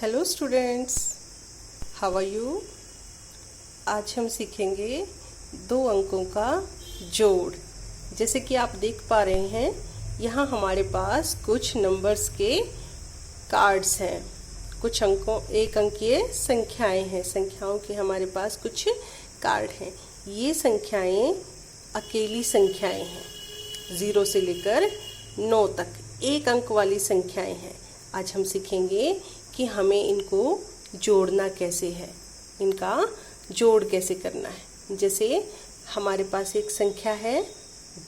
Hello students, how are you. आज हम सीखेंगे 2 अंकों का जोड़। जैसे कि आप देख पा रहे हैं, यहाँ हमारे पास कुछ नंबर्स के कार्ड्स हैं, कुछ एक अंकीय संख्याएं हैं। संख्याओं के हमारे पास कुछ कार्ड हैं। ये संख्याएं अकेली संख्याएं हैं, 0 से लेकर 9 तक 1 अंक वाली संख्याएं हैं। आज हम सीखेंगे कि हमें इनको जोड़ना कैसे है, इनका जोड़ कैसे करना है। जैसे हमारे पास एक संख्या है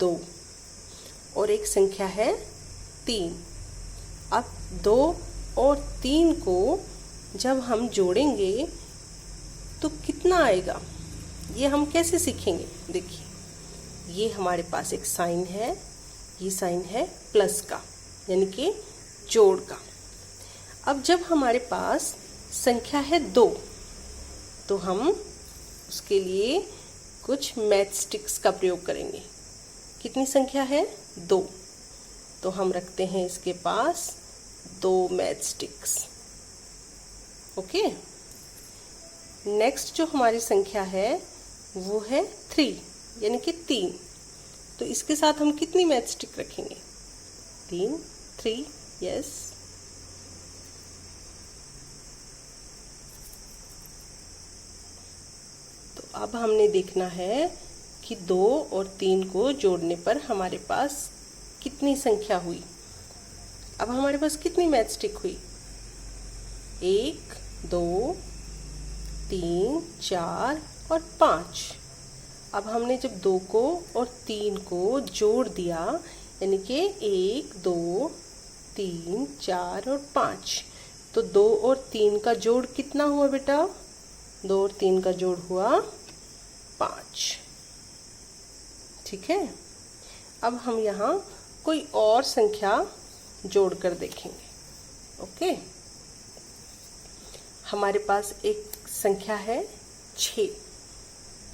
2 और एक संख्या है 3। अब 2 और 3 को जब हम जोड़ेंगे तो कितना आएगा, ये हम कैसे सीखेंगे। देखिए, ये हमारे पास एक साइन है, ये साइन है प्लस का, यानी कि जोड़ का। अब जब हमारे पास संख्या है 2 तो हम उसके लिए कुछ मैथस्टिक्स का प्रयोग करेंगे। कितनी संख्या है 2, तो हम रखते हैं इसके पास 2 मैथस्टिक्स। ओके, नेक्स्ट जो हमारी संख्या है वो है 3, यानी कि 3। तो इसके साथ हम कितनी मैथस्टिक रखेंगे, 3 यस। अब हमने देखना है कि 2 और 3 को जोड़ने पर हमारे पास कितनी संख्या हुई। अब हमारे पास कितनी मैथस्टिक हुई, 1 2 3 4 और 5। अब हमने जब 2 को और 3 को जोड़ दिया, यानी कि 1 2 3 4 और 5, तो 2 और 3 का जोड़ कितना हुआ बेटा, 2 और 3 का जोड़ हुआ 5। ठीक है। अब हम यहाँ कोई और संख्या जोड़कर देखेंगे। ओके, हमारे पास एक संख्या है 6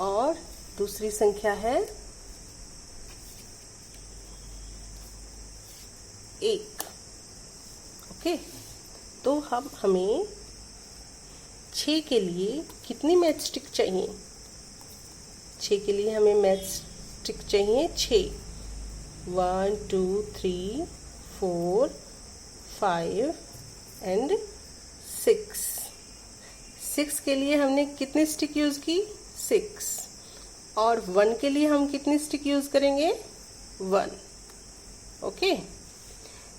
और दूसरी संख्या है 1। ओके, तो हमें 6 के लिए कितनी मैथस्टिक चाहिए, 6 के लिए हमें मैथस्टिक चाहिए 6। 1 2 3 4 5 एंड 6। 6 के लिए हमने कितनी स्टिक यूज़ की, 6। और 1 के लिए हम कितनी स्टिक यूज़ करेंगे, 1। ओके,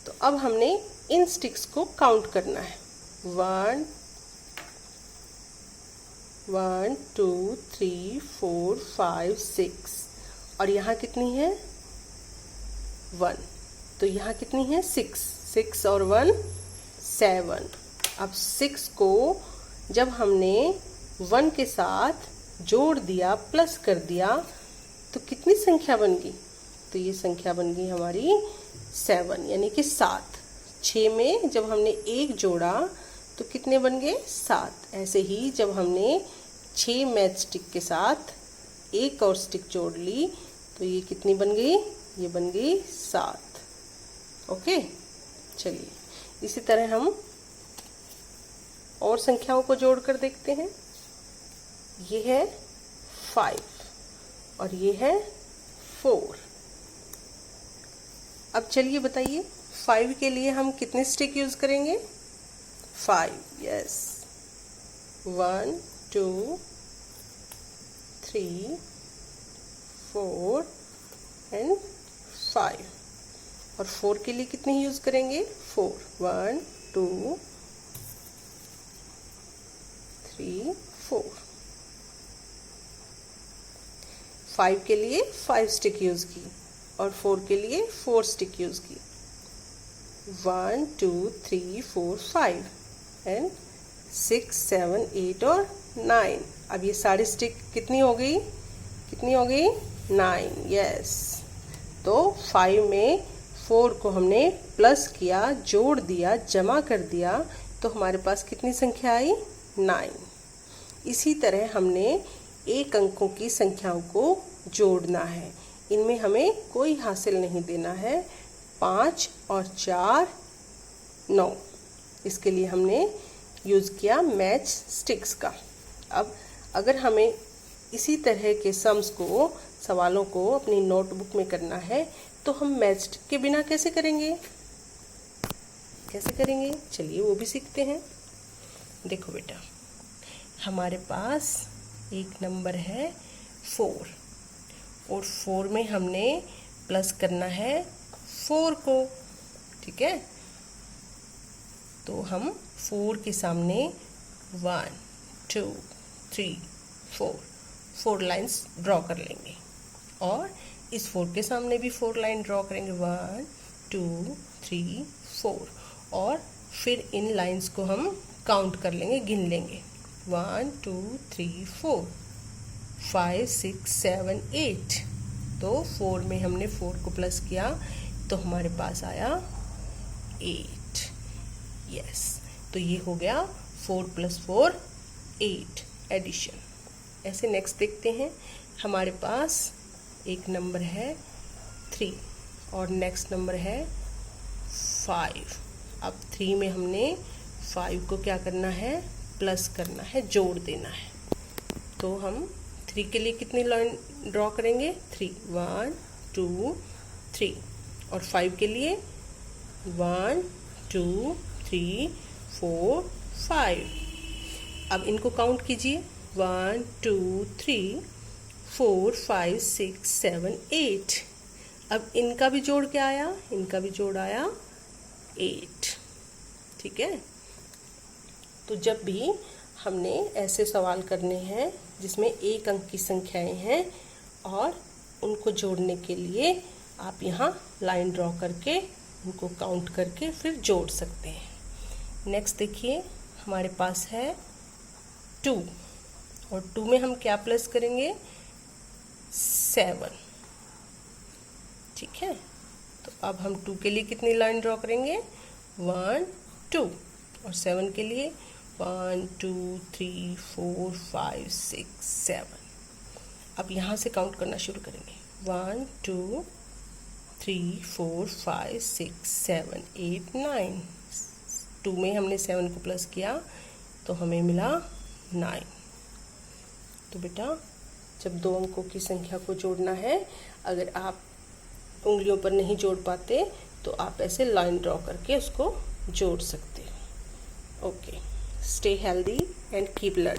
तो अब हमने इन स्टिक्स को काउंट करना है। 1 2 3 4 5 6 और यहाँ कितनी है 1, तो यहाँ कितनी है 6 और 1 7। अब 6 को जब हमने 1 के साथ जोड़ दिया, प्लस कर दिया, तो कितनी संख्या बन गई, तो ये संख्या बन गई हमारी 7, यानी कि 7। 6 में जब हमने 1 जोड़ा तो कितने बन गए, 7। ऐसे ही जब हमने 6 मैथस्टिक के साथ एक और स्टिक जोड़ ली तो ये कितनी बन गई, ये बन गई 7। ओके, चलिए इसी तरह हम और संख्याओं को जोड़कर देखते हैं। ये है 5 और ये है 4। अब चलिए बताइए, 5 के लिए हम कितने स्टिक यूज़ करेंगे, 5 यस। 1 2 3 4 एंड 5। और 4 के लिए कितने यूज़ करेंगे, 4। 1 2 3 4। 5 के लिए 5 स्टिक यूज़ की और 4 के लिए 4 स्टिक यूज़ की। 1 2 3 4 5 एंड 6 7 8 और 9। अब ये सारी स्टिक कितनी हो गई, 9 यस। तो 5 में 4 को हमने प्लस किया, जोड़ दिया, जमा कर दिया, तो हमारे पास कितनी संख्या आई, 9। इसी तरह हमने 1 अंकों की संख्याओं को जोड़ना है। इनमें हमें कोई हासिल नहीं देना है। 5 और 4 9। इसके लिए हमने यूज़ किया मैच स्टिक्स का। अब अगर हमें इसी तरह के सम्स को, सवालों को अपनी नोटबुक में करना है तो हम मैच स्टिक के बिना कैसे करेंगे? चलिए वो भी सीखते हैं। देखो बेटा, हमारे पास एक नंबर है 4 और 4 में हमने प्लस करना है 4 को, ठीक है। तो हम 4 के सामने 1 2 3 4 लाइंस ड्रॉ कर लेंगे और इस 4 के सामने भी 4 लाइन ड्रॉ करेंगे, 1 2 3 4, और फिर इन लाइंस को हम काउंट कर लेंगे, गिन लेंगे, 1 2 3 4 5 6 7 8। तो 4 में हमने 4 को प्लस किया तो हमारे पास आया 8। यस, तो ये हो गया 4 + 4 8 एडिशन। ऐसे नेक्स्ट देखते हैं। हमारे पास एक नंबर है 3 और नेक्स्ट नंबर है 5। अब 3 में हमने 5 को क्या करना है? प्लस करना है, जोड़ देना है। तो हम 3 के लिए कितनी लाइन ड्रॉ करेंगे? 3 1 2 3, और 5 के लिए 1 2 3 4 5। अब इनको काउंट कीजिए, 1 2 3 4 5 6 7 8। अब इनका भी जोड़ क्या आया? इनका भी जोड़ आया 8, ठीक है। तो जब भी हमने ऐसे सवाल करने हैं जिसमें एक अंक की संख्याएं हैं और उनको जोड़ने के लिए आप यहाँ लाइन ड्रॉ करके उनको काउंट करके फिर जोड़ सकते हैं। नेक्स्ट देखिए, हमारे पास है 2 और 2 में हम क्या प्लस करेंगे? 7, ठीक है। तो अब हम 2 के लिए कितनी लाइन ड्रॉ करेंगे? 1 2, और 7 के लिए 1 2 3 4 5 6 7। अब यहाँ से काउंट करना शुरू करेंगे, 1 2 3 4 5 6 7 8 9। 2 में हमने 7 को प्लस किया तो हमें मिला 9। तो बेटा, जब 2 अंकों की संख्या को जोड़ना है, अगर आप उंगलियों पर नहीं जोड़ पाते तो आप ऐसे लाइन ड्रॉ करके उसको जोड़ सकते हो। Okay, stay healthy and keep learning.